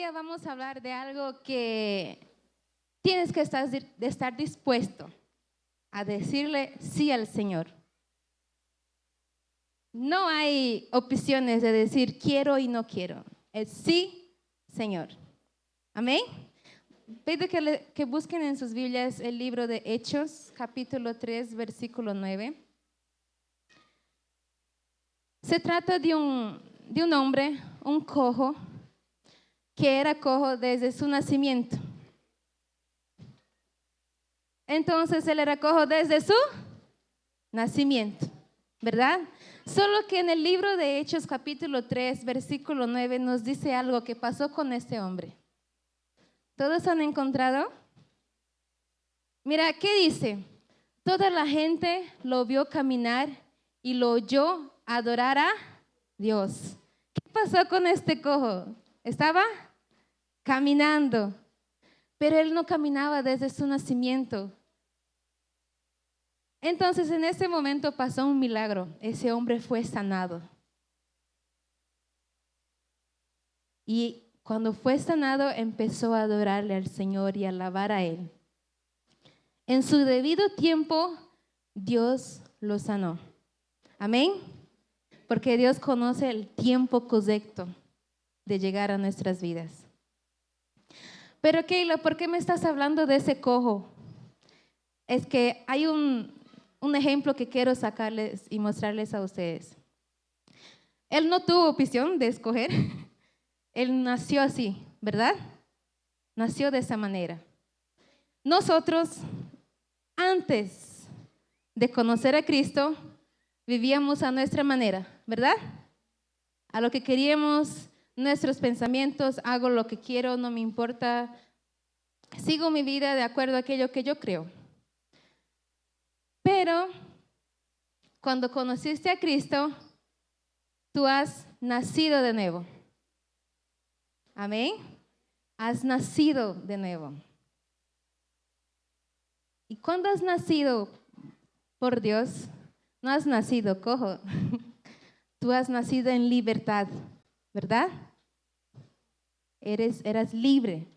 día vamos a hablar de algo que tienes que estar dispuesto a decirle sí al Señor. No hay opciones de decir quiero y no quiero. Es sí, Señor. Amén. Pido que busquen en sus Biblias el libro de Hechos, capítulo 3, versículo 9. Se trata de un hombre, un cojo, que era cojo desde su nacimiento. Entonces él era cojo desde su nacimiento, ¿verdad? Solo que en el libro de Hechos capítulo 3, versículo 9 nos dice algo que pasó con este hombre. ¿Todos han encontrado? Mira, ¿qué dice? Toda la gente lo vio caminar y lo oyó adorar a Dios. ¿Qué pasó con este cojo? Estaba caminando, pero él no caminaba desde su nacimiento. Entonces en ese momento pasó un milagro. Ese hombre fue sanado. Y cuando fue sanado empezó a adorarle al Señor y a alabar a Él. En su debido tiempo Dios lo sanó. Amén. Porque Dios conoce el tiempo correcto de llegar a nuestras vidas. Pero Keila, ¿por qué me estás hablando de ese cojo? Es que hay un ejemplo que quiero sacarles y mostrarles a ustedes. Él no tuvo opción de escoger. Él nació así, ¿verdad? Nació de esa manera. Nosotros, antes de conocer a Cristo, vivíamos a nuestra manera, ¿verdad? A lo que queríamos, nuestros pensamientos, hago lo que quiero, no me importa. Sigo mi vida de acuerdo a aquello que yo creo. Pero cuando conociste a Cristo, tú has nacido de nuevo. Amén. Has nacido de nuevo. Y cuando has nacido por Dios, no has nacido cojo. Tú has nacido en libertad, ¿verdad? Eras libre.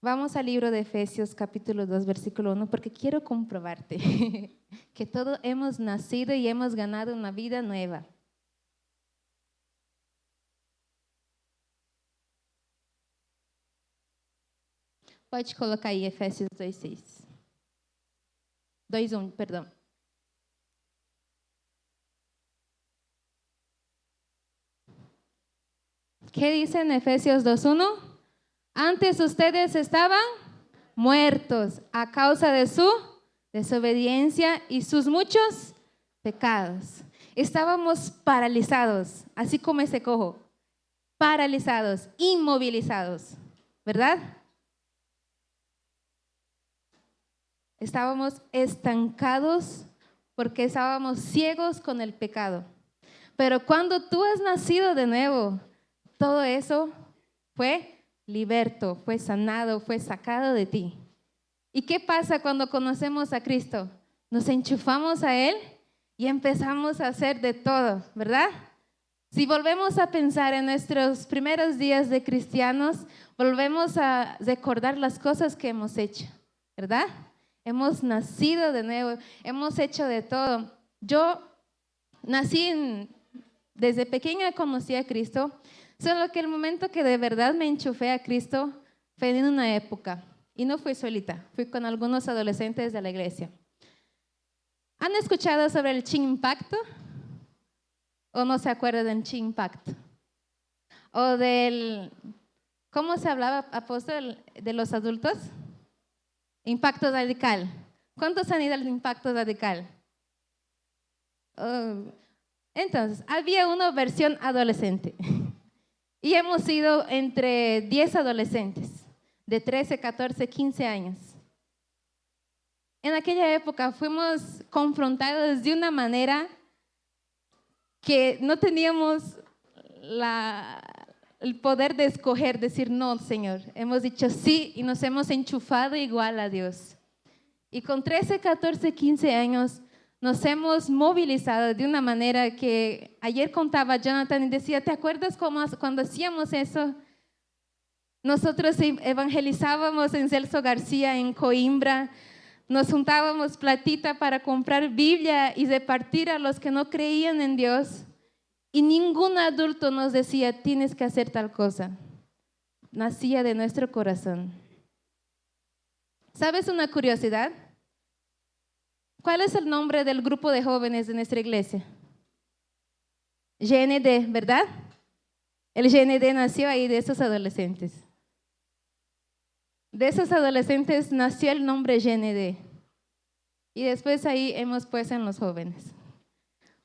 Vamos al libro de Efesios capítulo 2, versículo 1, porque quiero comprobarte que todos hemos nacido y hemos ganado una vida nueva. Pode colocar aí Efésios 2:6. 2:1, perdão. ¿Qué dice en Efesios 2:1? Antes ustedes estaban muertos a causa de su desobediencia y sus muchos pecados. Estábamos paralizados, así como ese cojo, paralizados, inmovilizados, ¿verdad? Estábamos estancados porque estábamos ciegos con el pecado. Pero cuando tú has nacido de nuevo, todo eso fue liberto, fue sanado, fue sacado de ti. ¿Y qué pasa cuando conocemos a Cristo? Nos enchufamos a Él y empezamos a hacer de todo, ¿verdad? Si volvemos a pensar en nuestros primeros días de cristianos, volvemos a recordar las cosas que hemos hecho, ¿verdad? Hemos nacido de nuevo, hemos hecho de todo. Yo desde pequeña conocí a Cristo, solo que el momento que de verdad me enchufé a Cristo fue en una época, y no fui solita, fui con algunos adolescentes de la iglesia. ¿Han escuchado sobre el Chin Impacto? ¿O no se acuerdan del Chin Impacto? ¿O cómo se hablaba, apóstol, de los adultos? Impacto radical. ¿Cuántos han ido al impacto radical? Entonces, había una versión adolescente. Y hemos ido entre 10 adolescentes, de 13, 14, 15 años. En aquella época fuimos confrontados de una manera que no teníamos el poder de escoger, decir no, Señor. Hemos dicho sí y nos hemos enchufado igual a Dios. Y con 13, 14, 15 años nos hemos movilizado de una manera que ayer contaba Jonathan y decía, ¿te acuerdas cuando hacíamos eso? Nosotros evangelizábamos en Celso García, en Coimbra, nos juntábamos platita para comprar Biblia y repartir a los que no creían en Dios. Y ningún adulto nos decía, tienes que hacer tal cosa. Nacía de nuestro corazón. ¿Sabes una curiosidad? ¿Cuál es el nombre del grupo de jóvenes de nuestra iglesia? GND, ¿verdad? El GND nació ahí de esos adolescentes. De esos adolescentes nació el nombre GND. Y después ahí hemos puesto en los jóvenes.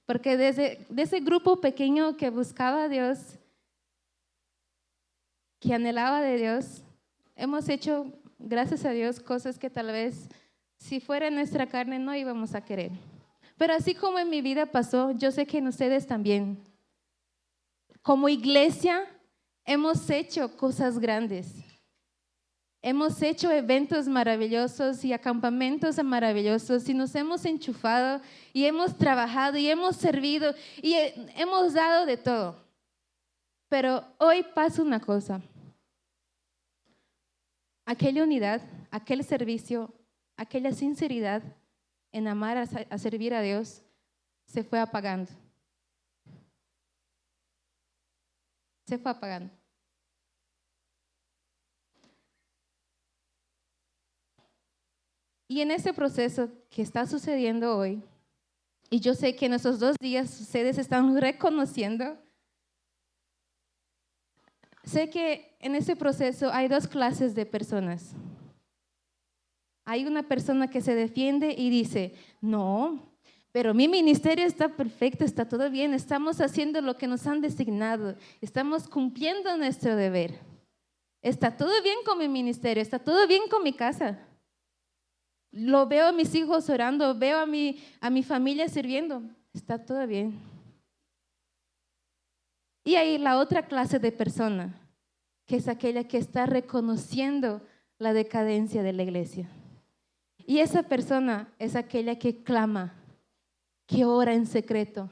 Porque de ese grupo pequeño que buscaba a Dios, que anhelaba de Dios, hemos hecho, gracias a Dios, cosas que tal vez si fuera en nuestra carne no íbamos a querer. Pero así como en mi vida pasó, yo sé que en ustedes también. Como iglesia hemos hecho cosas grandes. Hemos hecho eventos maravillosos y acampamentos maravillosos y nos hemos enchufado y hemos trabajado y hemos servido y hemos dado de todo. Pero hoy pasa una cosa. Aquella unidad, aquel servicio, aquella sinceridad en amar a servir a Dios se fue apagando. Se fue apagando. Y en ese proceso que está sucediendo hoy, y yo sé que en esos 2 días ustedes están reconociendo, sé que en ese proceso hay 2 clases de personas. Hay una persona que se defiende y dice, no, pero mi ministerio está perfecto, está todo bien, estamos haciendo lo que nos han designado, estamos cumpliendo nuestro deber. Está todo bien con mi ministerio, está todo bien con mi casa. Lo veo a mis hijos orando, veo a mi familia sirviendo, está todo bien. Y hay la otra clase de persona, que es aquella que está reconociendo la decadencia de la iglesia. Y esa persona es aquella que clama, que ora en secreto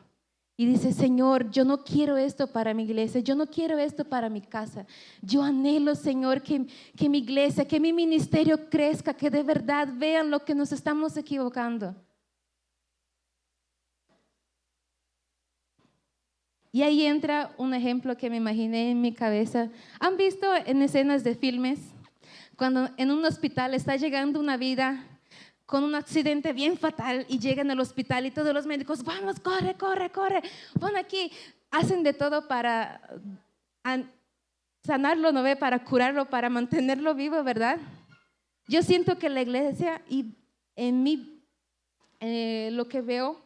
y dice, Señor, yo no quiero esto para mi iglesia, yo no quiero esto para mi casa. Yo anhelo, Señor, que mi iglesia, que mi ministerio crezca, que de verdad vean lo que nos estamos equivocando. Y ahí entra un ejemplo que me imaginé en mi cabeza. ¿Han visto en escenas de filmes cuando en un hospital está llegando una vida con un accidente bien fatal y llegan al hospital y todos los médicos, vamos, corre, corre, corre, pon aquí, hacen de todo para sanarlo, ¿no ve? Para curarlo, para mantenerlo vivo, ¿verdad? Yo siento que la iglesia y en mí lo que veo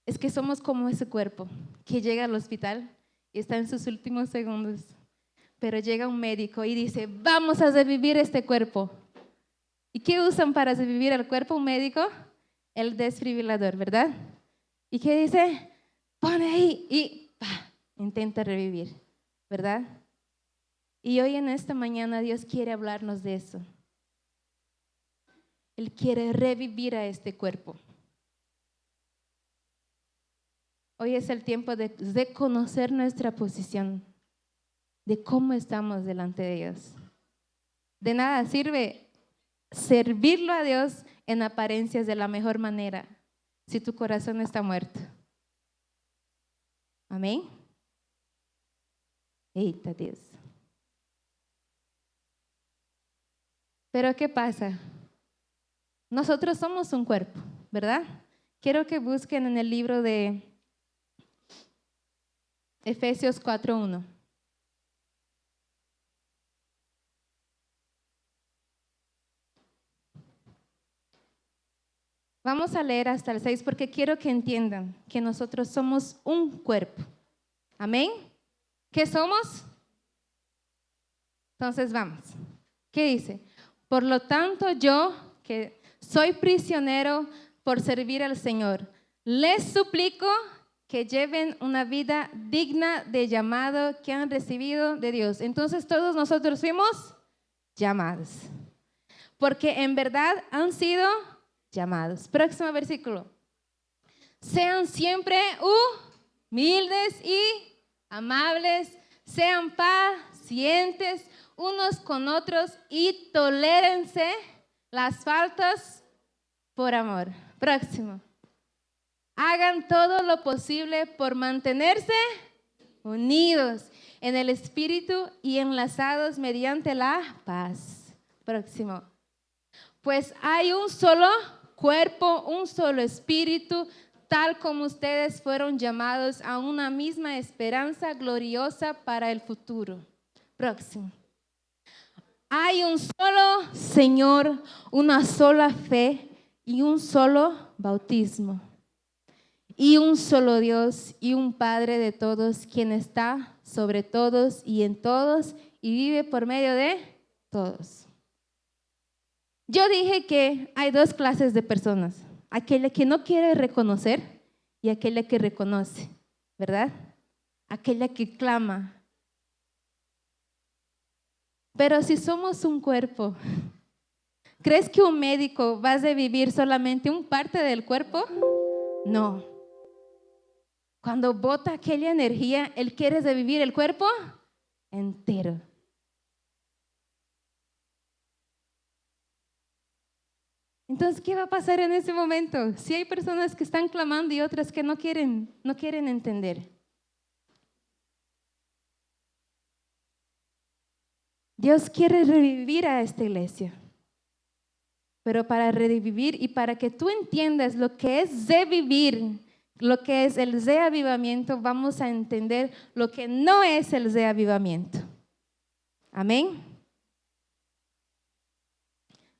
es que somos como ese cuerpo que llega al hospital y está en sus últimos segundos, pero llega un médico y dice, vamos a revivir este cuerpo. ¿Y qué usan para revivir el cuerpo un médico? El desfibrilador, ¿verdad? ¿Y qué dice? Pone ahí y intenta revivir, ¿verdad? Y hoy en esta mañana Dios quiere hablarnos de eso. Él quiere revivir a este cuerpo. Hoy es el tiempo de reconocer nuestra posición, de cómo estamos delante de Dios. De nada sirve servirlo a Dios en apariencias de la mejor manera si tu corazón está muerto. Amén. Eita Dios. Pero ¿qué pasa? Nosotros somos un cuerpo, ¿verdad? Quiero que busquen en el libro de Efesios 4:1. Vamos a leer hasta el 6 porque quiero que entiendan que nosotros somos un cuerpo. ¿Amén? ¿Qué somos? Entonces vamos. ¿Qué dice? Por lo tanto, yo, que soy prisionero por servir al Señor, les suplico que lleven una vida digna de llamado que han recibido de Dios. Entonces todos nosotros fuimos llamados. Porque en verdad han sido llamados. Próximo versículo. Sean siempre humildes y amables, sean pacientes unos con otros y tolérense las faltas por amor. Próximo. Hagan todo lo posible por mantenerse unidos en el espíritu y enlazados mediante la paz. Próximo. Pues hay un solo cuerpo, un solo espíritu, tal como ustedes fueron llamados a una misma esperanza gloriosa para el futuro. Próximo. Hay un solo Señor, una sola fe y un solo bautismo. Y un solo Dios y un Padre de todos, quien está sobre todos y en todos y vive por medio de todos. Yo dije que hay dos clases de personas. Aquella que no quiere reconocer y aquella que reconoce, ¿verdad? Aquella que clama. Pero si somos un cuerpo, ¿crees que un médico va a vivir solamente un parte del cuerpo? No. Cuando bota aquella energía, él quiere revivir el cuerpo entero. Entonces, ¿qué va a pasar en ese momento? Si hay personas que están clamando y otras que no quieren entender. Dios quiere revivir a esta iglesia. Pero para revivir y para que tú entiendas lo que es revivir, lo que es el reavivamiento, vamos a entender lo que no es el reavivamiento. Amén.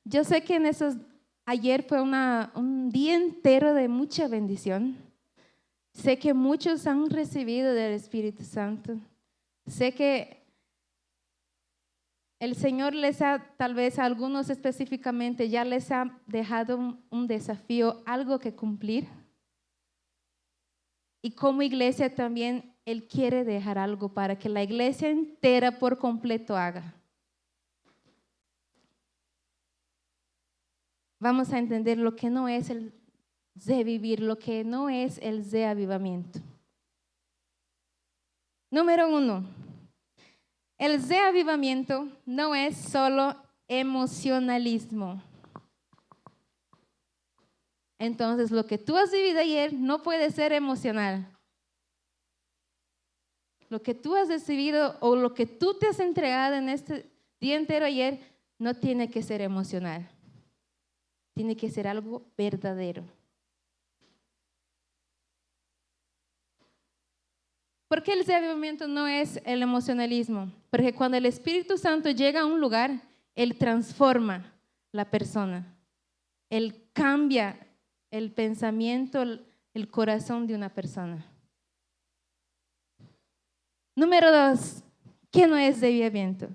Yo sé que ayer fue un día entero de mucha bendición. Sé que muchos han recibido del Espíritu Santo. Sé que el Señor tal vez a algunos específicamente, ya les ha dejado un desafío, algo que cumplir. Y como iglesia también, Él quiere dejar algo para que la iglesia entera por completo haga. Vamos a entender lo que no es el revivir, lo que no es el reavivamiento. Número 1. El reavivamiento no es solo emocionalismo. Entonces, lo que tú has vivido ayer no puede ser emocional. Lo que tú has recibido o lo que tú te has entregado en este día entero ayer no tiene que ser emocional. Tiene que ser algo verdadero. ¿Por qué el reavivamiento no es el emocionalismo? Porque cuando el Espíritu Santo llega a un lugar, Él transforma la persona. Él cambia el pensamiento, el corazón de una persona. Número 2, ¿qué no es reavivamiento?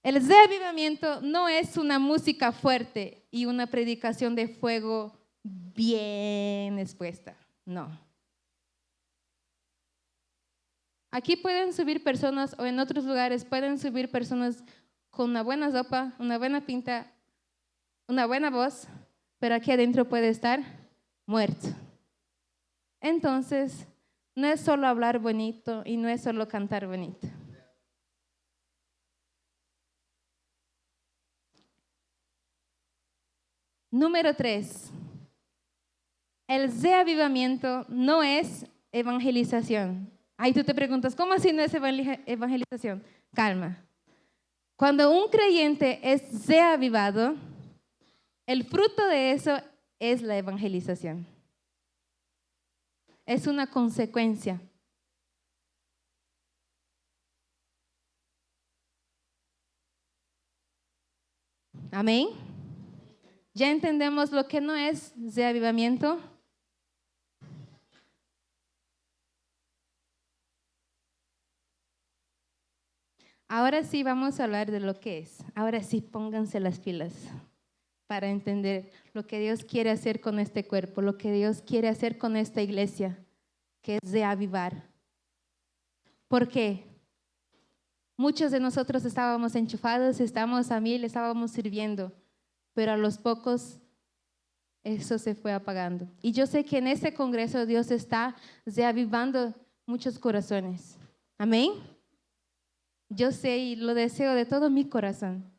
El reavivamiento no es una música fuerte y una predicación de fuego bien expuesta. No. Aquí pueden subir personas o en otros lugares pueden subir personas con una buena ropa, una buena pinta, una buena voz, pero aquí adentro puede estar muerto. Entonces, no es solo hablar bonito y no es solo cantar bonito. Número 3. El reavivamiento no es evangelización. Ahí tú te preguntas, ¿cómo así no es evangelización? Calma. Cuando un creyente es reavivado, el fruto de eso es la evangelización. Es una consecuencia. Amén. ¿Ya entendemos lo que no es reavivamiento? Ahora sí vamos a hablar de lo que es. Ahora sí, pónganse las pilas para entender lo que Dios quiere hacer con este cuerpo, lo que Dios quiere hacer con esta iglesia, que es reavivar. ¿Por qué? Muchos de nosotros estábamos enchufados, estábamos a 1000, estábamos sirviendo, pero a los pocos eso se fue apagando. Y yo sé que en este congreso Dios está reavivando muchos corazones. Amén. Yo sé y lo deseo de todo mi corazón.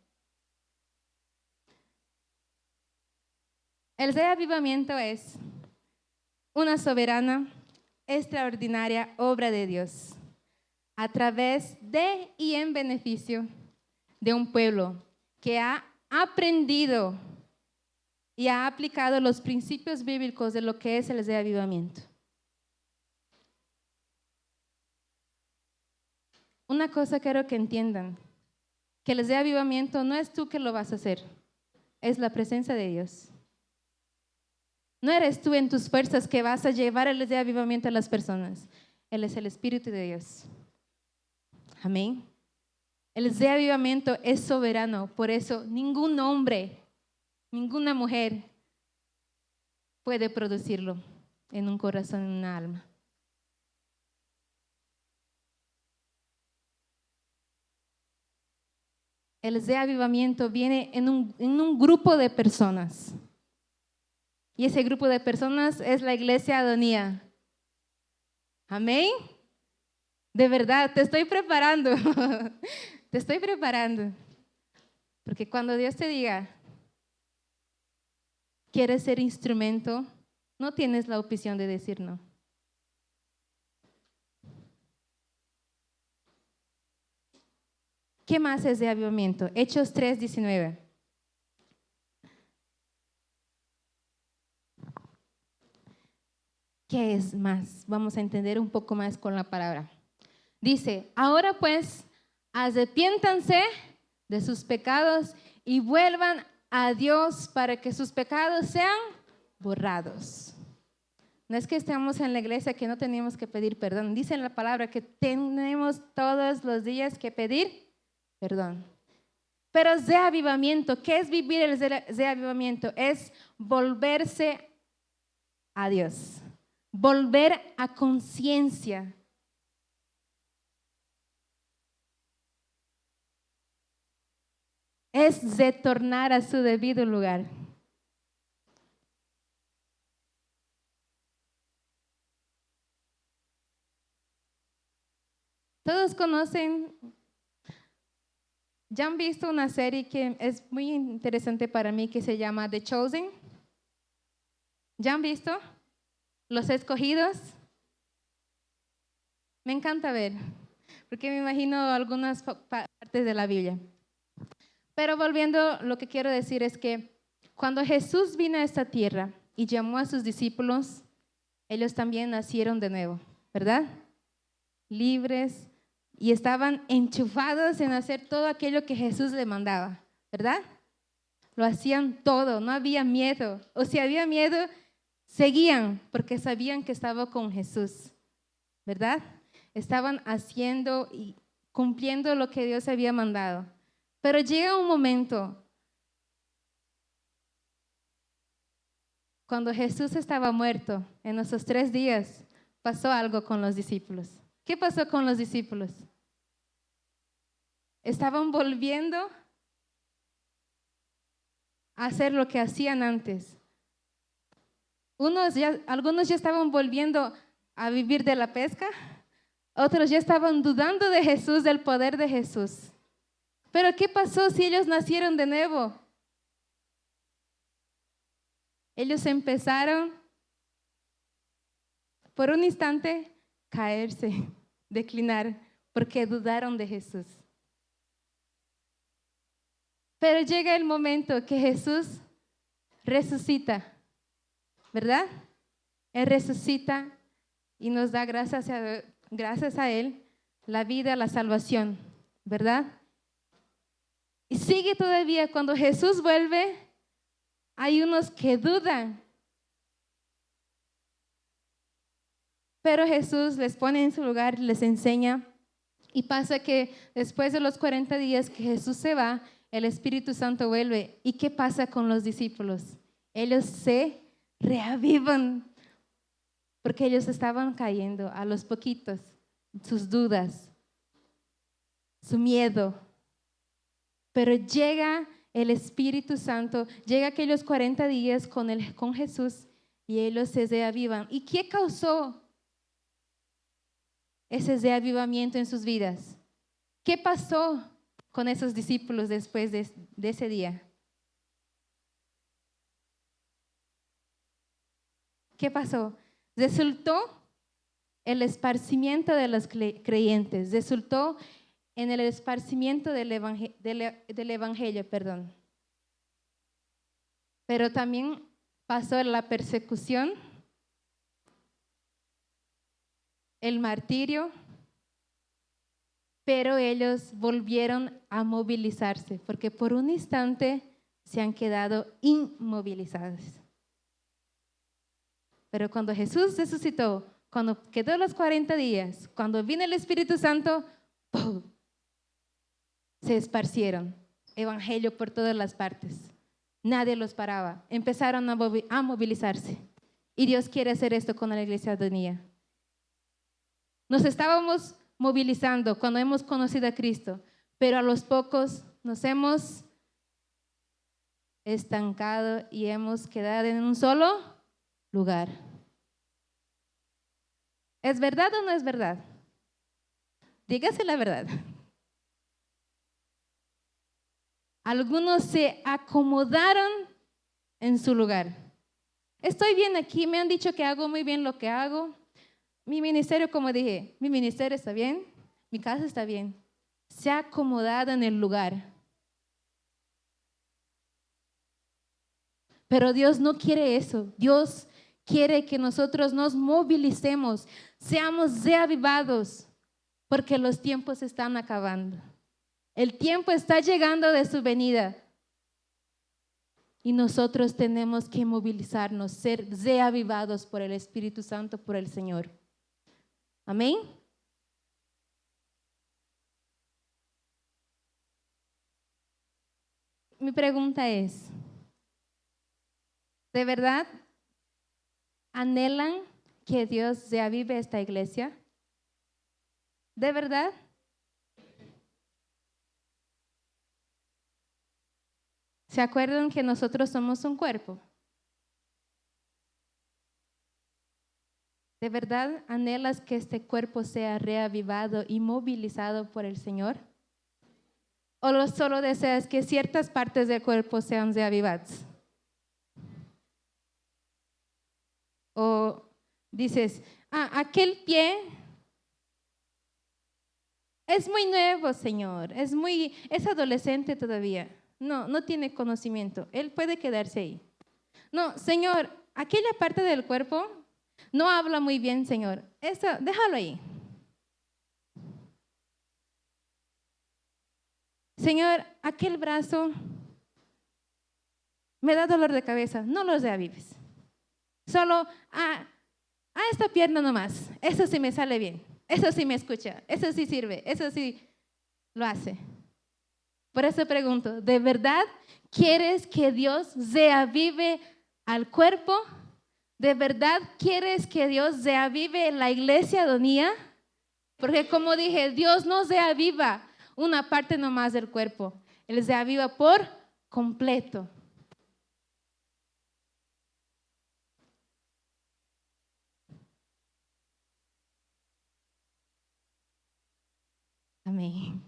El reavivamiento es una soberana, extraordinaria obra de Dios a través de y en beneficio de un pueblo que ha aprendido y ha aplicado los principios bíblicos de lo que es el reavivamiento. Una cosa quiero que entiendan, que el reavivamiento no es tú que lo vas a hacer, es la presencia de Dios. No eres tú en tus fuerzas que vas a llevar el reavivamiento a las personas. Él es el Espíritu de Dios. Amén. El reavivamiento es soberano, por eso ningún hombre, ninguna mujer puede producirlo en un corazón, en una alma. El reavivamiento viene en un grupo de personas. Y ese grupo de personas es la iglesia Adonía. Amén. De verdad, te estoy preparando. Te estoy preparando. Porque cuando Dios te diga, ¿quieres ser instrumento? No tienes la opción de decir no. ¿Qué más es de avivamiento? Hechos 3:19. ¿Qué es más? Vamos a entender un poco más con la palabra. Dice, ahora pues, arrepiéntanse de sus pecados y vuelvan a Dios para que sus pecados sean borrados. No es que estemos en la iglesia que no tenemos que pedir perdón. Dice en la palabra que tenemos todos los días que pedir perdón. Pero reavivamiento, ¿qué es vivir el reavivamiento? Es volverse a Dios, volver a conciencia. Es retornar a su debido lugar. Todos conocen, ya han visto una serie que es muy interesante para mí que se llama The Chosen. ¿Ya han visto? Los Escogidos. Me encanta ver, porque me imagino algunas partes de la Biblia. Pero volviendo, lo que quiero decir es que cuando Jesús vino a esta tierra y llamó a sus discípulos, ellos también nacieron de nuevo, ¿verdad? Libres y estaban enchufados en hacer todo aquello que Jesús le mandaba, ¿verdad? Lo hacían todo, no había miedo. O si había miedo, seguían porque sabían que estaba con Jesús, ¿verdad? Estaban haciendo y cumpliendo lo que Dios había mandado. Pero llega un momento cuando Jesús estaba muerto, en esos 3 días, pasó algo con los discípulos. ¿Qué pasó con los discípulos? Estaban volviendo a hacer lo que hacían antes. Algunos ya estaban volviendo a vivir de la pesca, otros ya estaban dudando de Jesús, del poder de Jesús. Pero ¿qué pasó si ellos nacieron de nuevo? Ellos empezaron por un instante caerse, declinar, porque dudaron de Jesús. Pero llega el momento que Jesús resucita, ¿verdad? Él resucita y nos da gracias a Él la vida, la salvación, ¿verdad? Y sigue todavía, cuando Jesús vuelve, hay unos que dudan. Pero Jesús les pone en su lugar, les enseña. Y pasa que después de los 40 días que Jesús se va, el Espíritu Santo vuelve. ¿Y qué pasa con los discípulos? Ellos se reavivan porque ellos estaban cayendo a los poquitos, sus dudas, su miedo. Pero llega el Espíritu Santo, llega aquellos 40 días con Jesús y ellos se reavivan. ¿Y qué causó ese reavivamiento en sus vidas? ¿Qué pasó con esos discípulos después de ese día? ¿Qué pasó? Resultó el esparcimiento de los creyentes, resultó en el esparcimiento del evangelio, perdón. Pero también pasó la persecución, el martirio, pero ellos volvieron a movilizarse, porque por un instante se han quedado inmovilizados. Pero cuando Jesús resucitó, cuando quedó los 40 días, cuando vino el Espíritu Santo, ¡pum!, se esparcieron. Evangelio por todas las partes. Nadie los paraba. Empezaron a movilizarse. Y Dios quiere hacer esto con la iglesia de Adonía. Nos estábamos movilizando cuando hemos conocido a Cristo, pero a los pocos nos hemos estancado y hemos quedado en un solo lugar. ¿Es verdad o no es verdad? Dígase la verdad. Algunos se acomodaron en su lugar. Estoy bien aquí, me han dicho que hago muy bien lo que hago. Mi ministerio, como dije, mi ministerio está bien, mi casa está bien. Se ha acomodado en el lugar. Pero Dios no quiere eso. Dios quiere que nosotros nos movilicemos, seamos reavivados, porque los tiempos están acabando. El tiempo está llegando de su venida. Y nosotros tenemos que movilizarnos, ser reavivados por el Espíritu Santo, por el Señor. Amén. Mi pregunta es, ¿de verdad anhelan que Dios reavive esta iglesia? ¿De verdad? ¿Se acuerdan que nosotros somos un cuerpo? ¿De verdad anhelas que este cuerpo sea reavivado y movilizado por el Señor? ¿O solo deseas que ciertas partes del cuerpo sean reavivadas? ¿O dices, aquel pie es muy nuevo, Señor, es adolescente todavía? No tiene conocimiento, él puede quedarse ahí. No, Señor, aquella parte del cuerpo no habla muy bien, Señor. Eso, déjalo ahí. Señor, aquel brazo me da dolor de cabeza. No lo reavives. Solo a esta pierna nomás. Eso sí me sale bien. Eso sí me escucha. Eso sí sirve. Eso sí lo hace. Por eso pregunto, ¿de verdad quieres que Dios reavive al cuerpo? ¿De verdad quieres que Dios reavive la iglesia Adonía? Porque como dije, Dios no reaviva una parte nomás del cuerpo. Él reaviva por completo. Amén.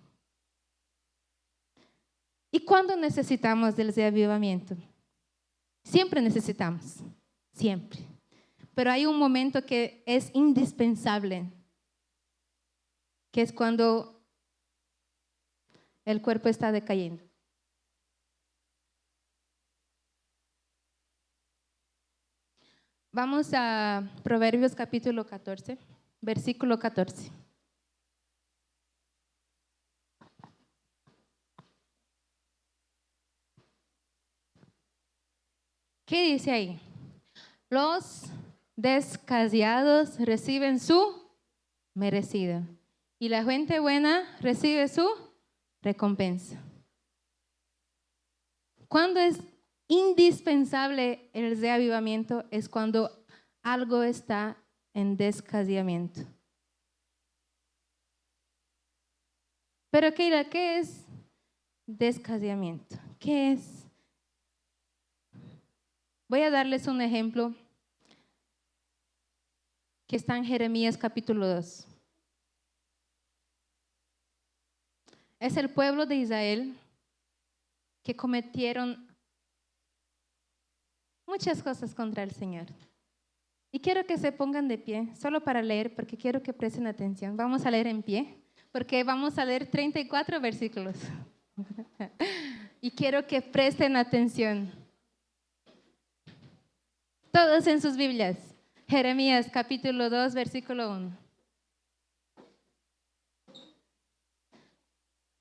¿Y cuándo necesitamos del reavivamiento? Siempre necesitamos, siempre. Pero hay un momento que es indispensable, que es cuando el cuerpo está decayendo. Vamos a Proverbios capítulo 14, versículo 14. ¿Qué dice ahí? Los descasiados reciben su merecido y la gente buena recibe su recompensa. Cuando es indispensable el reavivamiento es cuando algo está en descasiamiento. Pero Keila, ¿qué es descasiamiento? ¿Qué es? Voy a darles un ejemplo que está en Jeremías capítulo 2. Es el pueblo de Israel que cometieron muchas cosas contra el Señor. Y quiero que se pongan de pie, solo para leer, porque quiero que presten atención. Vamos a leer en pie, porque vamos a leer 34 versículos. Y quiero que presten atención. Todos en sus Biblias. Jeremías capítulo 2, versículo 1.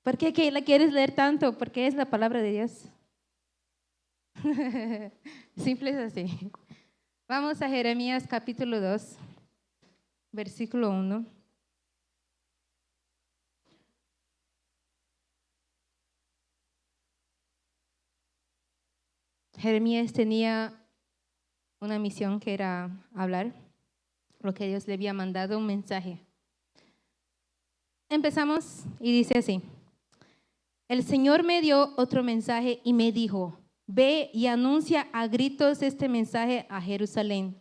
¿Por qué la quieres leer tanto? Porque es la palabra de Dios. Simple es así. Vamos a Jeremías capítulo 2, versículo 1. Jeremías tenía una misión que era hablar lo que Dios le había mandado, un mensaje. Empezamos y dice así: el Señor me dio otro mensaje y me dijo: ve y anuncia a gritos este mensaje a Jerusalén.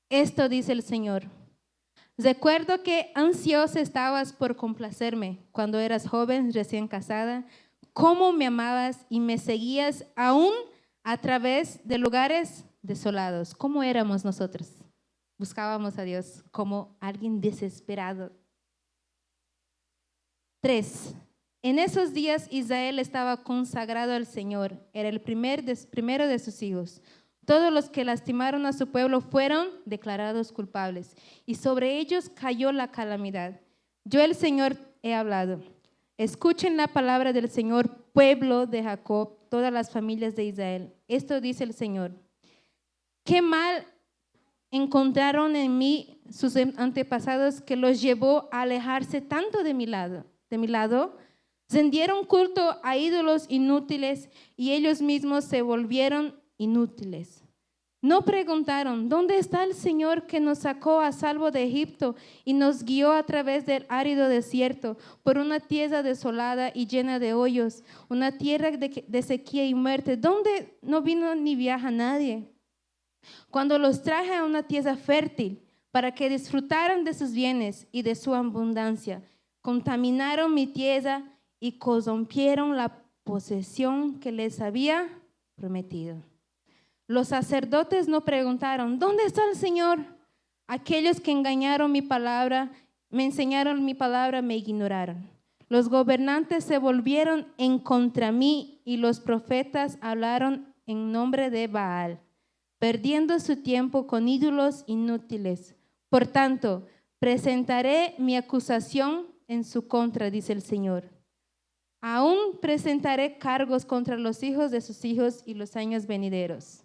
Esto dice el Señor: recuerdo que ansiosa estabas por complacerme cuando eras joven, recién casada, cómo me amabas y me seguías aún a través de lugares desolados. ¿Cómo éramos nosotros? Buscábamos a Dios como alguien desesperado. 3. En esos días Israel estaba consagrado al Señor. Era el primero de sus hijos. Todos los que lastimaron a su pueblo fueron declarados culpables y sobre ellos cayó la calamidad. Yo, el Señor, he hablado. Escuchen la palabra del Señor, pueblo de Jacob, todas las familias de Israel. Esto dice el Señor: ¿qué mal encontraron en mí sus antepasados que los llevó a alejarse tanto de mi lado? Rindieron culto a ídolos inútiles y ellos mismos se volvieron inútiles. No preguntaron: ¿dónde está el Señor que nos sacó a salvo de Egipto y nos guió a través del árido desierto por una tierra desolada y llena de hoyos, una tierra de sequía y muerte, donde no vino ni viaja nadie? Cuando los traje a una tierra fértil para que disfrutaran de sus bienes y de su abundancia, contaminaron mi tierra y corrompieron la posesión que les había prometido. Los sacerdotes no preguntaron: ¿dónde está el Señor? Aquellos que engañaron mi palabra, me enseñaron mi palabra, me ignoraron. Los gobernantes se volvieron en contra mí y los profetas hablaron en nombre de Baal, perdiendo su tiempo con ídolos inútiles. Por tanto, presentaré mi acusación en su contra, dice el Señor. Aún presentaré cargos contra los hijos de sus hijos y los años venideros.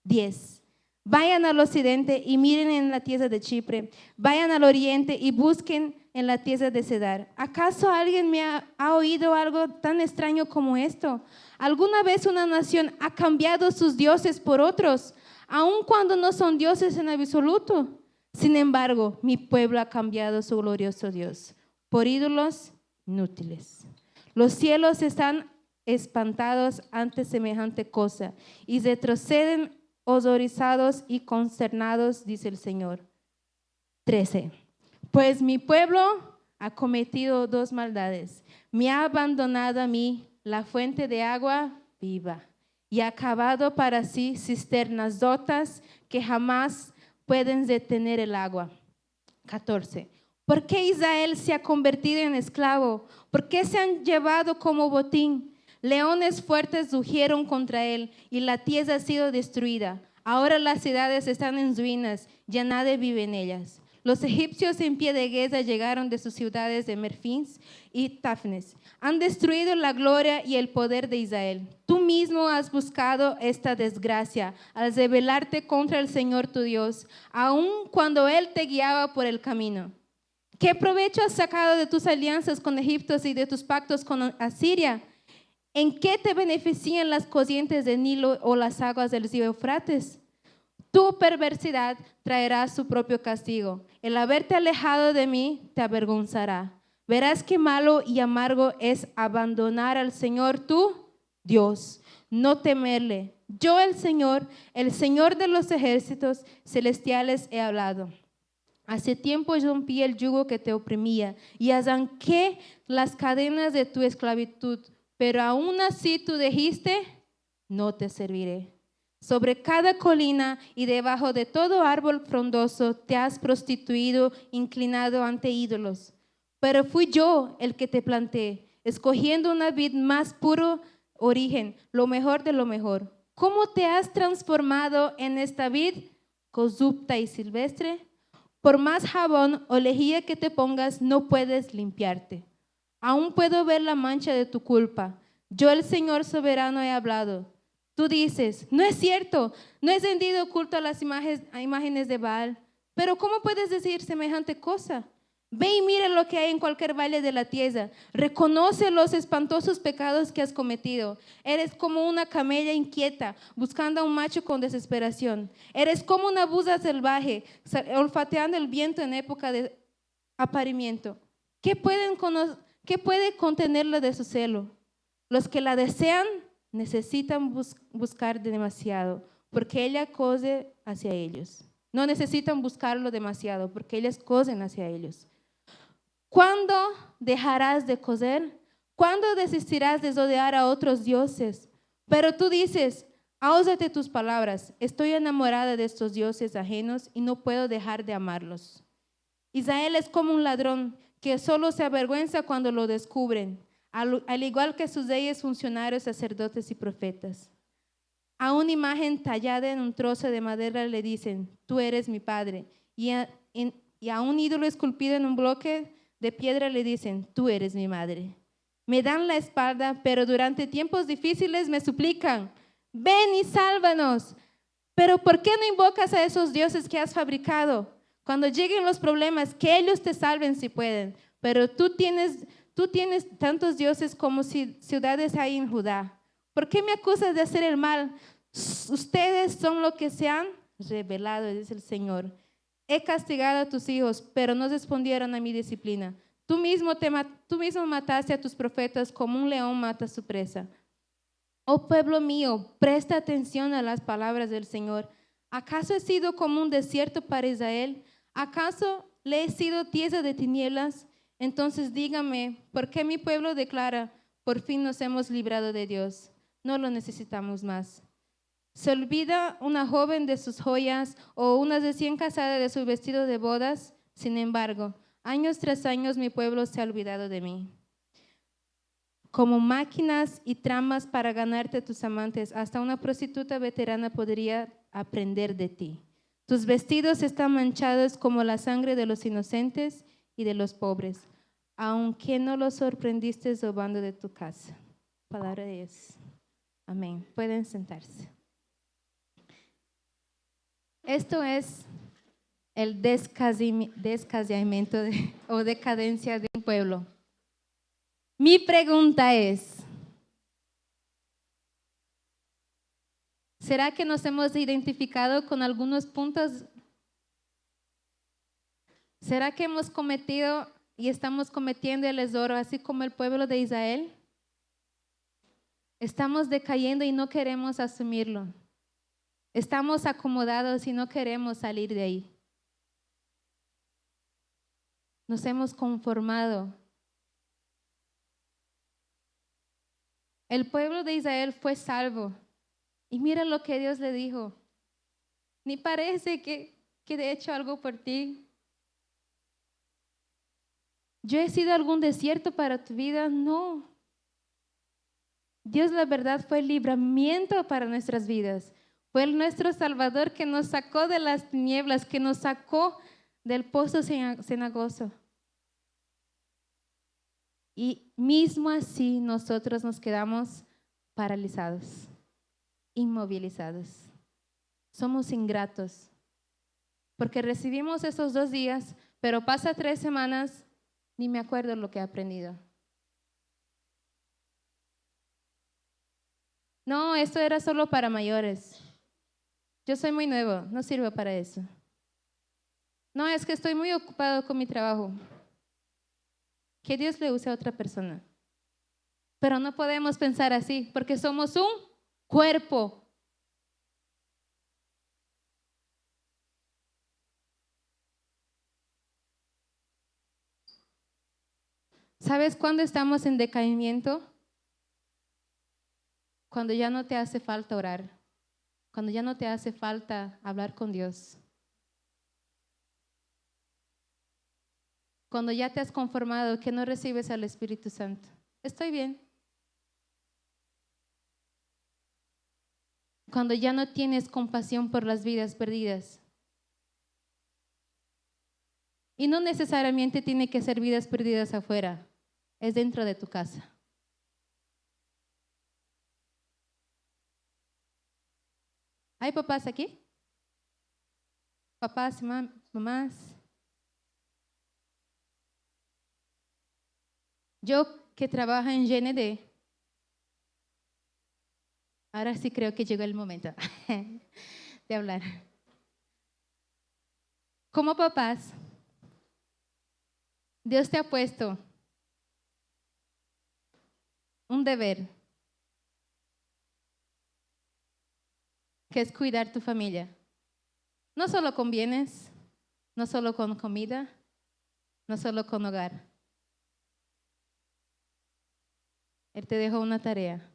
10. Vayan al occidente y miren en la tierra de Chipre. Vayan al oriente y busquen en la tierra de Cedar. ¿Acaso alguien me ha oído algo tan extraño como esto? ¿Alguna vez una nación ha cambiado sus dioses por otros, aun cuando no son dioses en absoluto? Sin embargo, mi pueblo ha cambiado su glorioso Dios por ídolos inútiles. Los cielos están espantados ante semejante cosa y retroceden horrorizados y consternados, dice el Señor. 13. Pues mi pueblo ha cometido dos maldades. Me ha abandonado a mí, la fuente de agua viva, y ha cavado para sí cisternas rotas que jamás pueden detener el agua. 14. ¿Por qué Israel se ha convertido en esclavo? ¿Por qué se han llevado como botín? Leones fuertes rugieron contra él y la tierra ha sido destruida. Ahora las ciudades están en ruinas, ya nadie vive en ellas. Los egipcios en pie de guerra llegaron de sus ciudades de Memphis y Tafnes. Han destruido la gloria y el poder de Israel. Tú mismo has buscado esta desgracia al rebelarte contra el Señor tu Dios, aun cuando Él te guiaba por el camino. ¿Qué provecho has sacado de tus alianzas con Egipto y de tus pactos con Asiria? ¿En qué te benefician las corrientes del Nilo o las aguas del río Eufrates? Tu perversidad traerá su propio castigo. El haberte alejado de mí te avergonzará. Verás qué malo y amargo es abandonar al Señor tu Dios. no temerle. Yo el Señor de los ejércitos celestiales he hablado. Hace tiempo yo rompí el yugo que te oprimía y arranqué las cadenas de tu esclavitud, pero aún así tú dijiste, no te serviré. Sobre cada colina y debajo de todo árbol frondoso te has prostituido, inclinado ante ídolos. Pero fui yo el que te planté, escogiendo una vid más puro origen, lo mejor de lo mejor. ¿Cómo te has transformado en esta vid corrupta y silvestre? Por más jabón o lejía que te pongas, no puedes limpiarte. Aún puedo ver la mancha de tu culpa. Yo, el Señor soberano, he hablado. Tú dices, no es cierto, no he rendido culto a las imágenes de Baal. Pero ¿cómo puedes decir semejante cosa? Ve y mira lo que hay en cualquier valle de la tierra. Reconoce los espantosos pecados que has cometido. Eres como una camella inquieta, buscando a un macho con desesperación. Eres como una buza salvaje, olfateando el viento en época de apareamiento. ¿Qué puede contenerla de su celo? Los que la desean necesitan buscar demasiado, porque ella corre hacia ellos. No necesitan buscarlo demasiado, porque ellas corren hacia ellos. ¿Cuándo dejarás de coser? ¿Cuándo desistirás de odiar a otros dioses? Pero tú dices, ahózate tus palabras. Estoy enamorada de estos dioses ajenos y no puedo dejar de amarlos. Israel es como un ladrón que solo se avergüenza cuando lo descubren, al igual que sus reyes, funcionarios, sacerdotes y profetas. A una imagen tallada en un trozo de madera le dicen, tú eres mi padre. Y a un ídolo esculpido en un bloque de piedra le dicen, tú eres mi madre. Me dan la espalda, pero durante tiempos difíciles me suplican, ven y sálvanos. Pero ¿por qué no invocas a esos dioses que has fabricado? Cuando lleguen los problemas, que ellos te salven si pueden. Pero tú tienes tantos dioses como ciudades hay en Judá. ¿Por qué me acusas de hacer el mal? Ustedes son los que se han rebelado, dice el Señor. He castigado a tus hijos, pero no respondieron a mi disciplina. Tú mismo mataste a tus profetas como un león mata a su presa. Oh pueblo mío, presta atención a las palabras del Señor. ¿Acaso he sido como un desierto para Israel? ¿Acaso le he sido tierra de tinieblas? Entonces dígame, ¿por qué mi pueblo declara, por fin nos hemos librado de Dios? No lo necesitamos más. ¿Se olvida una joven de sus joyas o una recién casada de su vestido de bodas? Sin embargo, años tras años mi pueblo se ha olvidado de mí. Como máquinas y tramas para ganarte a tus amantes, hasta una prostituta veterana podría aprender de ti. Tus vestidos están manchados como la sangre de los inocentes y de los pobres, aunque no los sorprendiste robando de tu casa. Palabra de Dios. Amén. Pueden sentarse. Esto es el descasiamiento o decadencia de un pueblo. Mi pregunta es, ¿será que nos hemos identificado con algunos puntos? ¿Será que hemos cometido y estamos cometiendo el error así como el pueblo de Israel? Estamos decayendo y no queremos asumirlo. Estamos acomodados y no queremos salir de ahí. Nos hemos conformado. El pueblo de Israel fue salvo. Y mira lo que Dios le dijo. Ni parece que he hecho algo por ti. ¿Yo he sido algún desierto para tu vida? No. Dios, la verdad, fue el libramiento para nuestras vidas. Fue nuestro Salvador que nos sacó de las tinieblas, que nos sacó del pozo cenagoso. Y mismo así nosotros nos quedamos paralizados, inmovilizados. Somos ingratos. Porque recibimos esos 2 días, pero pasa 3 semanas, ni me acuerdo lo que he aprendido. No, esto era solo para mayores. Yo soy muy nuevo, no sirvo para eso. No, es que estoy muy ocupado con mi trabajo. Que Dios le use a otra persona. Pero no podemos pensar así, porque somos un cuerpo. ¿Sabes cuándo estamos en decaimiento? Cuando ya no te hace falta orar, cuando ya no te hace falta hablar con Dios, cuando ya te has conformado que no recibes al Espíritu Santo. Estoy bien. Cuando ya no tienes compasión por las vidas perdidas. Y no necesariamente tiene que ser vidas perdidas afuera, es dentro de tu casa. ¿Hay papás aquí? Papás, mamás. Yo que trabajo en GND, ahora sí creo que llegó el momento de hablar. Como papás, Dios te ha puesto un deber, que es cuidar tu familia. No solo con bienes, no solo con comida, no solo con hogar. Él te dejó una tarea,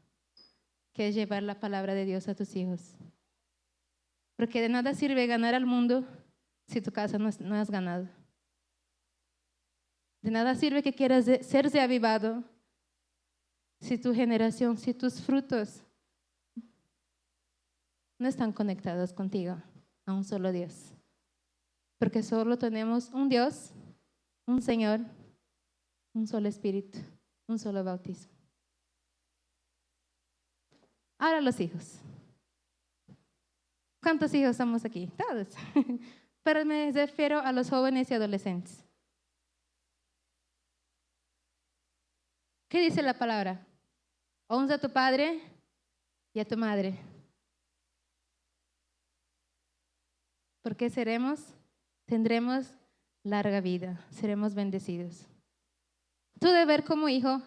que es llevar la palabra de Dios a tus hijos. Porque de nada sirve ganar al mundo si tu casa no has ganado. De nada sirve que quieras ser reavivado si tu generación, si tus frutos no están conectados contigo, a un solo Dios. Porque solo tenemos un Dios, un Señor, un solo Espíritu, un solo bautismo. Ahora los hijos. ¿Cuántos hijos somos aquí? Todos. Pero me refiero a los jóvenes y adolescentes. ¿Qué dice la palabra? Honra a tu padre y a tu madre. Porque tendremos larga vida, seremos bendecidos. Tu deber como hijo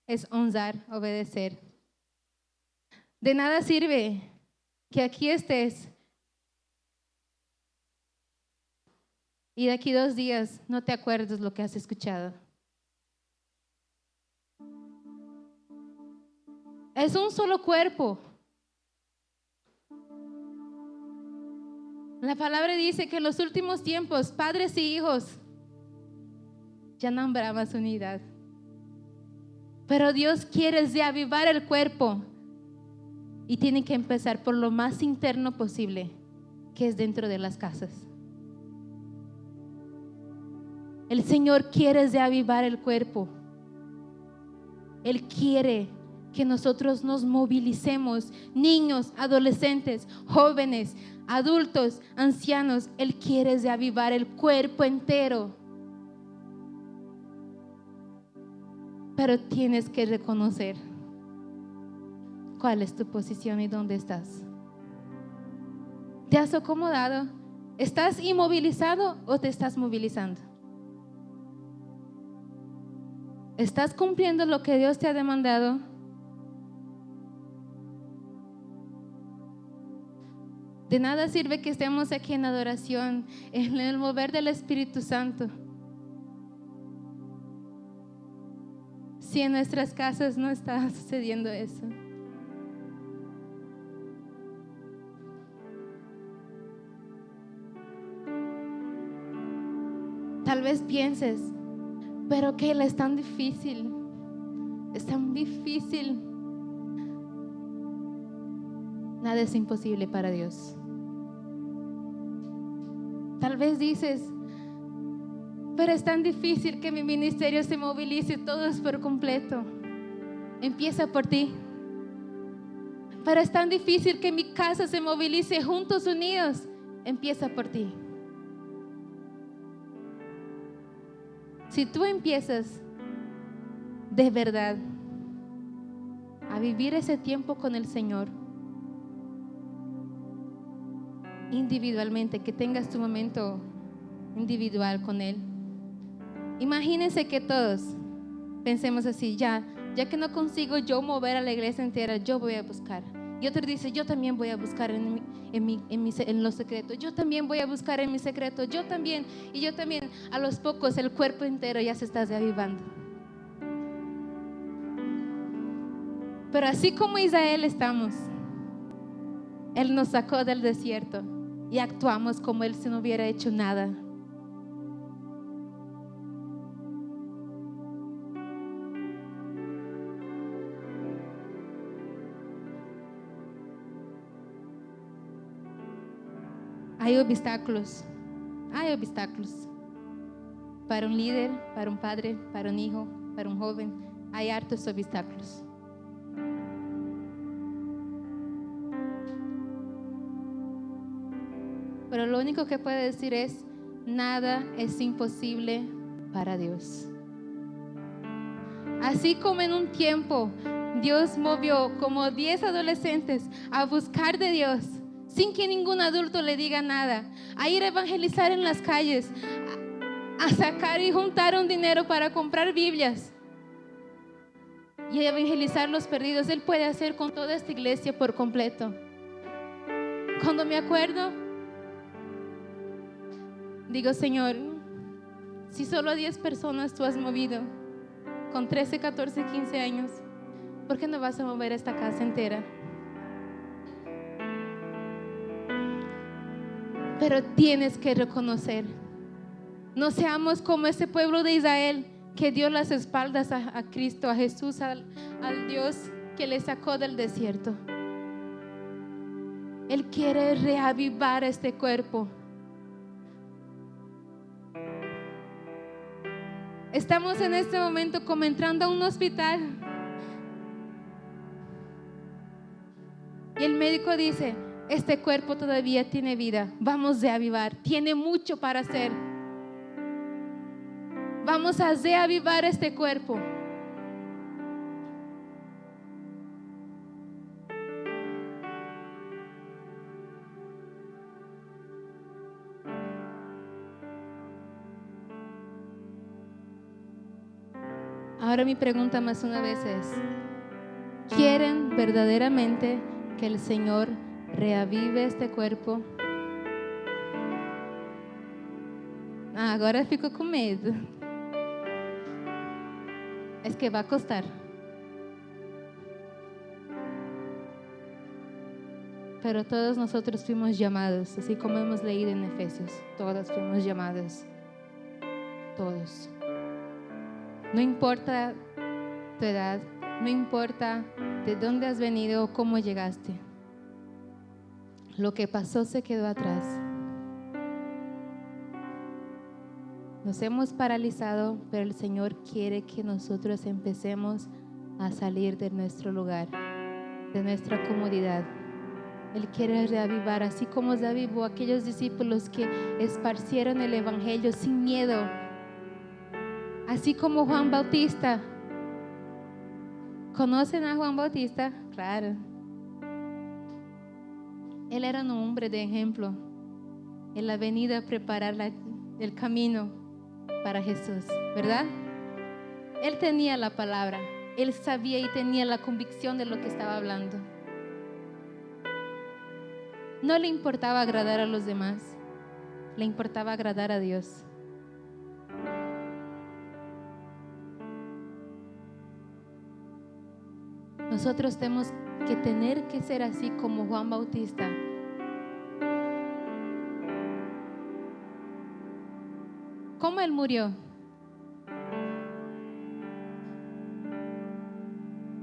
es honrar, obedecer. De nada sirve que aquí estés y de aquí 2 días no te acuerdes lo que has escuchado. Es un solo cuerpo. La palabra dice que en los últimos tiempos, padres y hijos ya no habrá más unidad. Pero Dios quiere reavivar el cuerpo y tiene que empezar por lo más interno posible, que es dentro de las casas. El Señor quiere reavivar el cuerpo. Él quiere que nosotros nos movilicemos, niños, adolescentes, jóvenes, adultos, ancianos. Él quiere reavivar el cuerpo entero. Pero tienes que reconocer cuál es tu posición y dónde estás. ¿Te has acomodado? ¿Estás inmovilizado o te estás movilizando? ¿Estás cumpliendo lo que Dios te ha demandado? De nada sirve que estemos aquí en adoración, en el mover del Espíritu Santo, si en nuestras casas no está sucediendo eso. Tal vez pienses, pero Keila, es tan difícil, es tan difícil. Nada es imposible para Dios. Tal vez dices, pero es tan difícil que mi ministerio se movilice todos por completo. Empieza por ti. Pero es tan difícil que mi casa se movilice juntos, unidos. Empieza por ti. Si tú empiezas de verdad a vivir ese tiempo con el Señor, individualmente, que tengas tu momento individual con Él. Imagínense que todos pensemos así, ya que no consigo yo mover a la iglesia entera, yo voy a buscar. Y otro dice, yo también voy a buscar en lo secreto. Yo también voy a buscar en mi secreto. Yo también. Y yo también. A los pocos el cuerpo entero ya se está reavivando. Pero así como Israel estamos, Él nos sacó del desierto y actuamos como Él si no hubiera hecho nada. Hay obstáculos para un líder, para un padre, para un hijo, para un joven. Hay hartos obstáculos. Pero lo único que puedo decir es, nada es imposible para Dios. Así como en un tiempo Dios movió como 10 adolescentes a buscar de Dios, sin que ningún adulto le diga nada, a ir a evangelizar en las calles, a sacar y juntar un dinero para comprar Biblias y a evangelizar los perdidos. Él puede hacer con toda esta iglesia por completo. Cuando me acuerdo, digo, Señor, si solo a 10 personas tú has movido con 13, 14, 15 años, ¿por qué no vas a mover esta casa entera? Pero tienes que reconocer, no seamos como ese pueblo de Israel que dio las espaldas a Cristo, a Jesús, al Dios que le sacó del desierto. Él quiere reavivar este cuerpo. Estamos en este momento como entrando a un hospital y el médico dice, este cuerpo todavía tiene vida, vamos a reavivar, tiene mucho para hacer. Vamos a reavivar este cuerpo. Ahora mi pregunta más una vez es, ¿quieren verdaderamente que el Señor reavive este cuerpo? Agora fico com medo. Es que va a costar. Pero todos nosotros fuimos llamados, así como hemos leído en Efesios, todos fuimos llamados. Todos. No importa tu edad, no importa de dónde has venido o cómo llegaste. Lo que pasó se quedó atrás. Nos hemos paralizado, pero el Señor quiere que nosotros empecemos a salir de nuestro lugar, de nuestra comodidad. Él quiere reavivar, así como reavivó a aquellos discípulos que esparcieron el evangelio sin miedo. Así como Juan Bautista. ¿Conocen a Juan Bautista? Claro. Él era un hombre de ejemplo. Él ha venido a preparar el camino para Jesús, ¿verdad? Él tenía la palabra. Él sabía y tenía la convicción de lo que estaba hablando. No le importaba agradar a los demás. Le importaba agradar a Dios. Nosotros tenemos que tener que ser así como Juan Bautista. ¿Cómo él murió?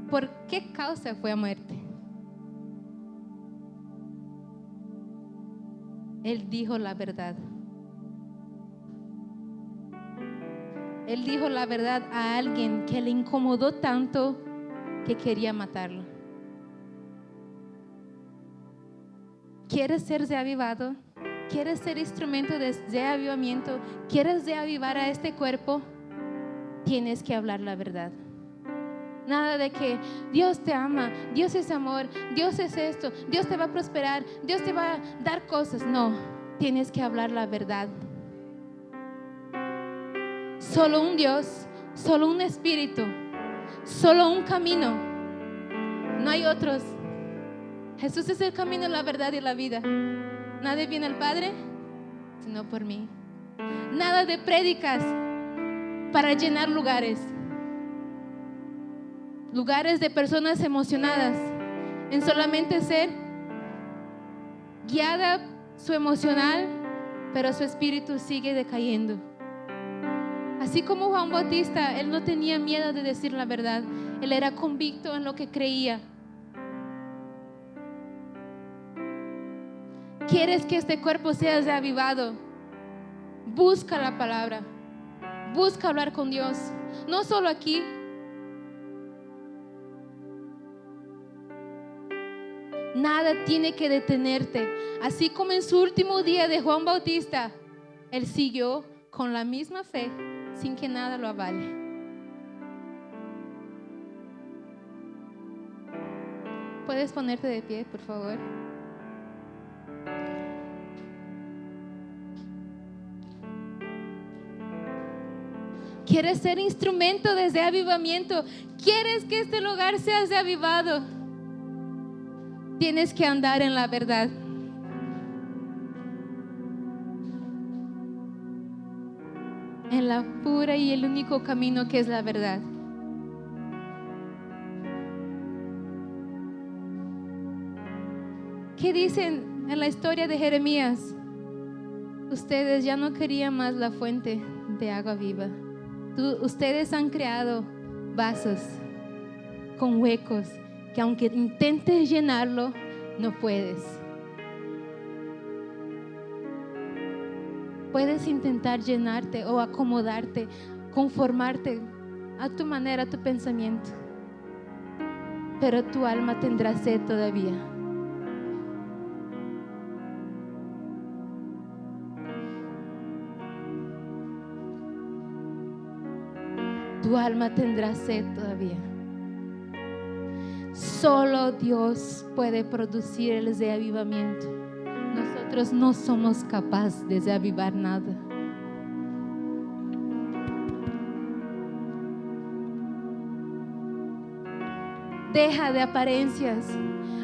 ¿Por qué causa fue a muerte? Él dijo la verdad. Él dijo la verdad a alguien que le incomodó tanto que quería matarlo. ¿Quieres ser reavivado? ¿Quieres ser instrumento de reavivamiento? ¿Quieres reavivar a este cuerpo? Tienes que hablar la verdad. Nada de que Dios te ama, Dios es amor, Dios es esto, Dios te va a prosperar, Dios te va a dar cosas. No, tienes que hablar la verdad. Solo un Dios, solo un espíritu, solo un camino. No hay otros. Jesús es el camino, la verdad y la vida. Nadie viene al Padre sino por mí. Nada de prédicas para llenar lugares de personas emocionadas en solamente ser guiada su emocional, pero su espíritu sigue decayendo. Así como Juan Bautista, él no tenía miedo de decir la verdad. Él era convicto en lo que creía. ¿Quieres que este cuerpo sea reavivado? Busca la palabra. Busca hablar con Dios. No solo aquí. Nada tiene que detenerte. Así como en su último día de Juan Bautista, él siguió con la misma fe, sin que nada lo avale. ¿Puedes ponerte de pie, por favor? ¿Quieres ser instrumento de ese avivamiento? ¿Quieres que este lugar sea reavivado? Tienes que andar en la verdad. En la pura y el único camino que es la verdad. ¿Qué dicen en la historia de Jeremías? Ustedes ya no querían más la fuente de agua viva. Ustedes han creado vasos con huecos que aunque intentes llenarlo, no puedes. Puedes intentar llenarte o acomodarte, conformarte a tu manera, a tu pensamiento, pero tu alma tendrá sed todavía. Tu alma tendrá sed todavía. Solo Dios puede producir el reavivamiento. Nosotros no somos capaces de reavivar nada. Deja de apariencias.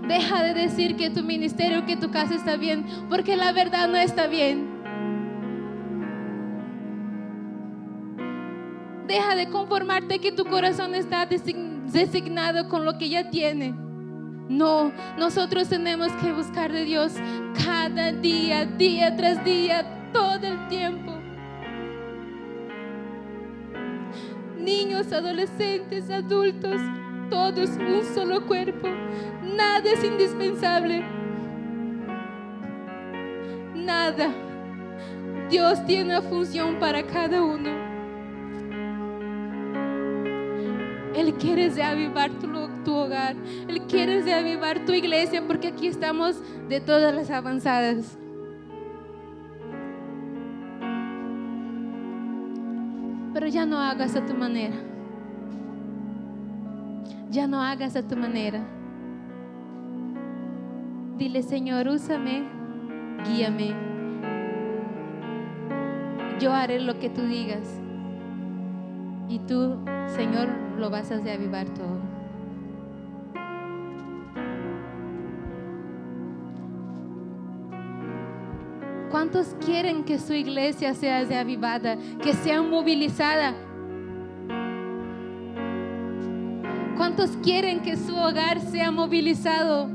Deja de decir que tu ministerio, que tu casa está bien, porque la verdad no está bien. Deja de conformarte que tu corazón está designado con lo que ya tiene. No, nosotros tenemos que buscar de Dios cada día, día tras día, todo el tiempo. Niños, adolescentes, adultos, todos un solo cuerpo. Nada es indispensable. Nada. Dios tiene una función para cada uno. Él quiere reavivar tu hogar. Él quiere reavivar tu iglesia, porque aquí estamos de todas las avanzadas. Pero ya no hagas a tu manera. Ya no hagas a tu manera. Dile: Señor, úsame, guíame. Yo haré lo que tú digas. Y tú, Señor, lo vas a reavivar todo. ¿Cuántos quieren que su iglesia sea reavivada, que sea movilizada? ¿Cuántos quieren que su hogar sea movilizado?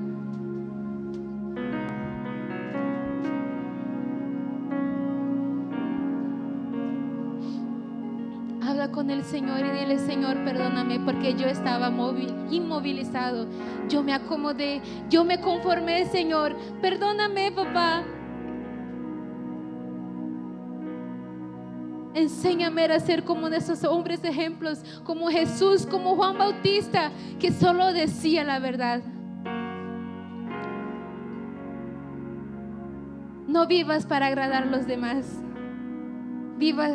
Habla con el Señor y dile: Señor, perdóname porque yo estaba inmovilizado. Yo me acomodé, yo me conformé, Señor. Perdóname, papá. Enséñame a ser como de esos hombres ejemplos, como Jesús, como Juan Bautista, que solo decía la verdad. No vivas para agradar a los demás. Viva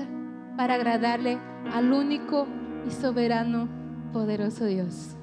para agradarle al único y soberano, poderoso Dios.